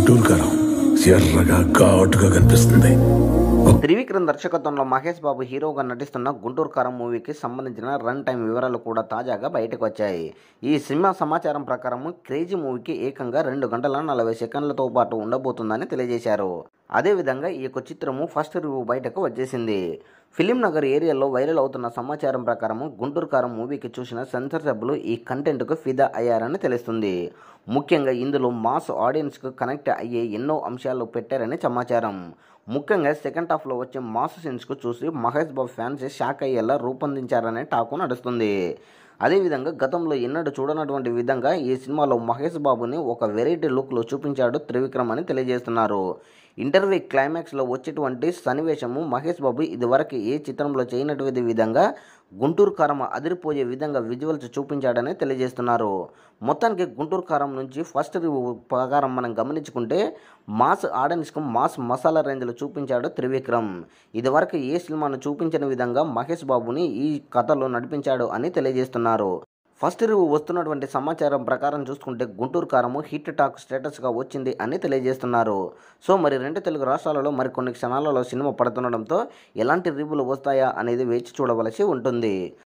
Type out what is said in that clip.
గుంటూరు కారం ఎర్రగా ఘాటుగా కనిపిస్తుంది. త్రివిక్రమ్ దర్శకత్వంలో మహేష్ బాబు హీరోగా నటిస్తున్న గుంటూరు కారం మూవీకి సంబంధించిన రన్ టైం వివరాలు కూడా తాజాగా బయటకు వచ్చాయి. ఈ సినిమా సమాచారం ప్రకారం క్రేజీ మూవీకి ఏకంగా 2 గంటల 40 సెకండ్లతో పాటు ఉండబోతుందని తెలియజేశారు. అదేవిధంగా ఈ యొక్క చిత్రము ఫస్ట్ రివ్యూ బయటకు వచ్చేసింది. ఫిలిం నగర్ ఏరియాలో వైరల్ అవుతున్న సమాచారం ప్రకారం గుంటూరు కారం మూవీకి చూసిన సెన్సార్ సభ్యులు ఈ కంటెంట్కు ఫిదా అయ్యారని తెలుస్తుంది. ముఖ్యంగా ఇందులో మాస్ ఆడియన్స్కు కనెక్ట్ అయ్యే ఎన్నో అంశాలు పెట్టారని సమాచారం. ముఖ్యంగా సెకండ్ హాఫ్లో వచ్చే మాస్ సీన్స్కు చూసి మహేష్ బాబు ఫ్యాన్స్ షాక్ అయ్యేలా రూపొందించారనే టాకు నడుస్తుంది. అదేవిధంగా గతంలో ఎన్నడూ చూడనటువంటి విధంగా ఈ సినిమాలో మహేష్ బాబుని ఒక వెరైటీ లుక్లో చూపించాడు త్రివిక్రమ్ అని తెలియజేస్తున్నారు. ఇంటర్వ్యూ క్లైమాక్స్లో వచ్చేటువంటి సన్నివేశము మహేష్ బాబు ఇదివరకు ఏ చిత్రంలో చేయనటువంటి విధంగా గుంటూరు కారం అదిరిపోయే విధంగా విజువల్స్ చూపించాడని తెలియజేస్తున్నారు. మొత్తానికి గుంటూరు కారం నుంచి ఫస్ట్ రివ్యూ ప్రకారం మనం గమనించుకుంటే మాస్ ఆడియన్స్కు మాస్ మసాలా రేంజ్లో చూపించాడు త్రివిక్రమ్. ఇదివరకు ఏ సినిమాను చూపించని విధంగా మహేష్ బాబుని ఈ కథలో నడిపించాడు అని తెలియజేస్తున్నారు. ఫస్ట్ రివ్యూ వస్తున్నటువంటి సమాచారం ప్రకారం చూసుకుంటే గుంటూరు కారము హిట్ టాక్ స్టేటస్గా వచ్చింది అని తెలియజేస్తున్నారు. సో మరి 2 తెలుగు రాష్ట్రాలలో మరికొన్ని క్షణాలలో సినిమా పడుతుండడంతో ఎలాంటి రివ్యూలు వస్తాయా అనేది వేచి చూడవలసి ఉంటుంది.